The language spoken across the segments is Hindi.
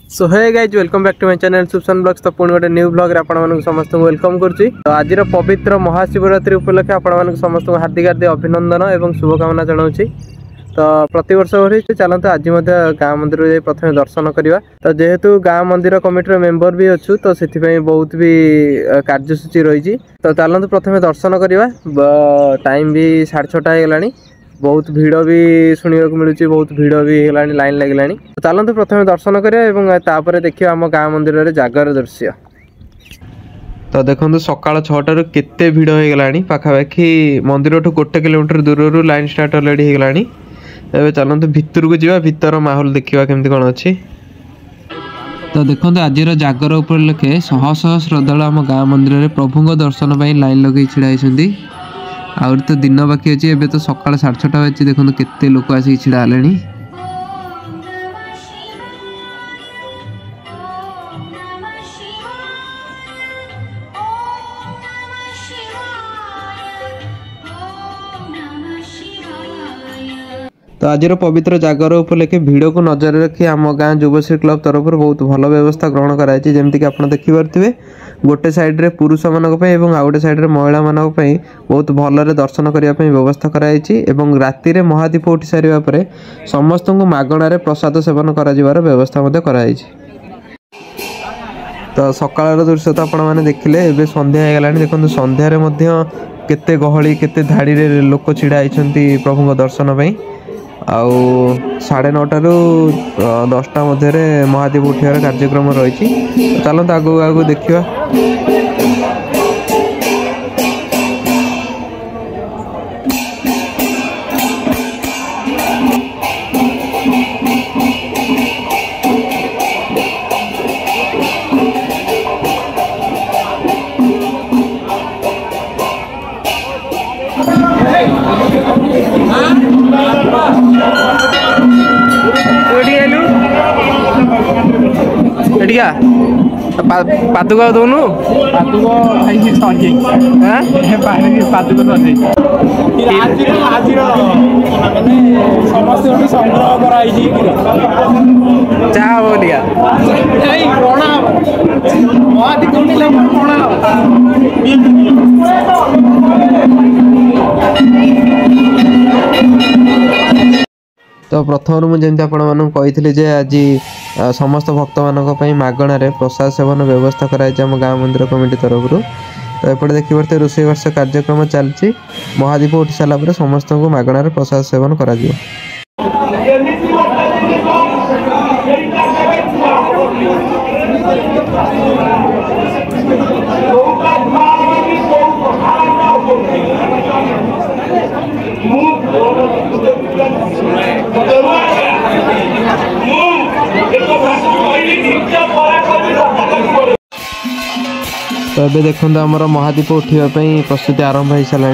So hey guys welcome back to my channel सुपसन ब्लॉग्स। तो पुणी गोटे न्यू ब्लॉग रे आपण मानक समस्त वेलकम करछि। तो आज पवित्र महाशिवरात्रि उपलक्षे आपण मानक समस्त हार्दिक हार्दिक अभिनंदन एवं शुभकामना जनाऊछि। तो प्रतिवर्ष भरी चलते आज गाँ मंदिर जाई प्रथम दर्शन करवा। तो जेहेतु गाँ मंदिर कमिटी मेंबर भी अच्छु तो से बहुत भी कार्यसूची रही। तो चलते प्रथम दर्शन करवा। टाइम भी 6:30 होगलानी। बहुत भिड़ भी शुणा मिलूँ, बहुत भिड़ भी है लाइन लगे। तो चलते प्रथम दर्शन करें देखिए आम गाँ मंदिर में जागर दृश्य। तो देखो सकाल 6टार केते भिड़ होगला पाखापाखि मंदिर ठू 1 किलोमीटर दूर लाइन स्टार्ट अलरेडी होगलानी। एबे चलते भितर को जावा, भितर माहौल देखा केमती कौन अच्छी। तो देखो आज जागर उपलक्षे शह शह श्रद्धालु आम गाँ मंदिर में प्रभु दर्शन पर लाइन लगे छिड़ा होती। आउर तो दिन बाकी अच्छी। एबे तो सकाल 6:30 बजे देखो केते लोक आसिक छिड़ा हलेनी। तो आज पवित्र जागर उपलक्षे भिड़ को नजर रखी आम गाँ युवश्री क्लब तरफ बहुत भल व्यवस्था ग्रहण कराई। जमीक आप देखिपे गोटे साइड्रे पुरुष मानक और गोटे साइड्रे महिला मानक बहुत भलरे दर्शन करने व्यवस्था कराई। राति में महादीप उठी सारा पर समस्त को मागणार प्रसाद सेवन कर व्यवस्था कराई। तो सकाल दृश्य तो आपण मैंने देखिले। एवं संध्या होगला देखो संध्यारे केते गहली केते धाड़ी लोक छिड़ा होती प्रभु दर्शन पर। आउ 9:30 ରୁ 10ଟା मध्य महादीप उठार कार्यक्रम रही। चलते आगू आगू देखा। पादुक दौनु पादुक समस्त संग्रह चाह बोलिया तो प्रथम मुझे आपड़ी जे आज समस्त भक्त मान मागणार प्रसाद सेवन व्यवस्था कराई गाँ मंदिर कमिटी तरफ। तो एपटे देखिए रोषेईवास कार्यक्रम चलती। महादीप उठी सारापर समस्त को मागणार प्रसाद सेवन करा। तो ये देखो आमर महादीप उठापी प्रस्तुति आरंभ हो सारा।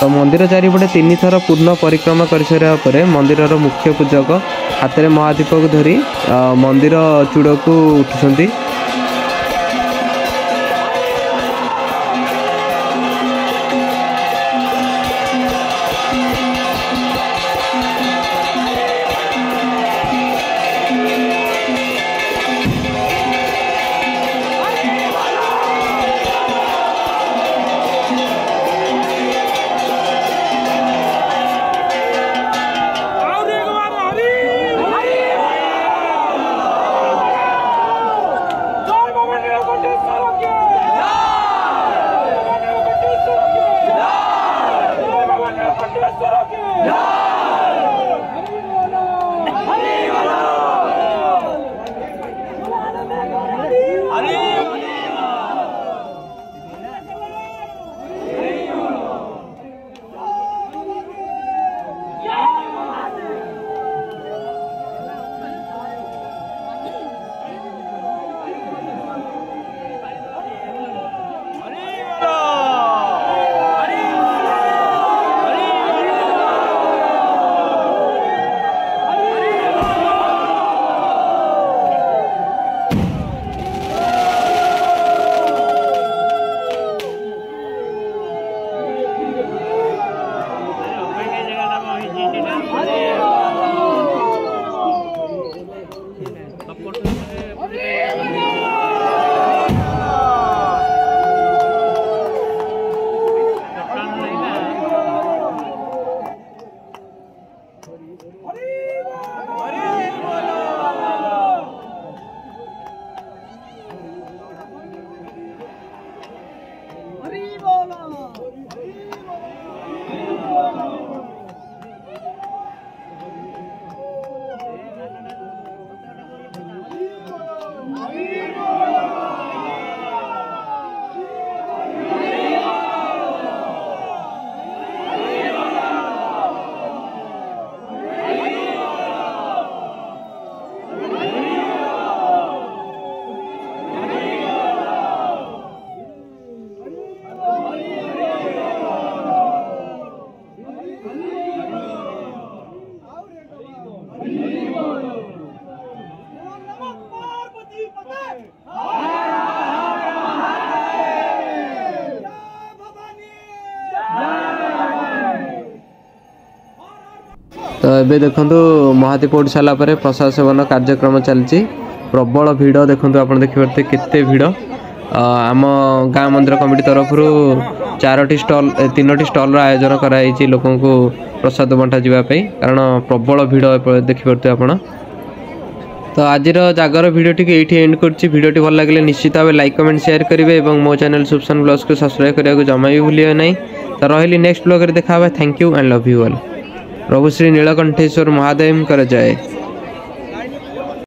तो मंदिर चारिपटे 3 थर पूर्ण परिक्रमा कर सारा पर मंदिर मुख्य पूजक हाथ में महादीप को धरी मंदिर चूड़ को उठुंट। तो ये देखो महादीप उठ सारा प्रसाद सेवन कार्यक्रम चलती प्रबल भिड़ देखो आप देखिए केते भिड़ आम गाँ मंदिर कमिटी तरफ 4टी स्टल 3टी स्टल आयोजन कराई लोक प्रसाद बंटा जावाई कारण प्रबल भिड़ देखिपे आप। तो आज जागर भिडियोटी ये एंड कर भिडियोटी भल लगे निश्चित भाव लाइक कमेंट शेयर करेंगे और मो चैनल सुपसन ब्लॉग्स को सब्सक्राइब करने को जमा भी भूलिए नहीं। तो रही नेक्स्ट ब्लॉग देखा। Thank you and love you all. प्रभु श्री नीलकंठेश्वर महादेव कर जाए।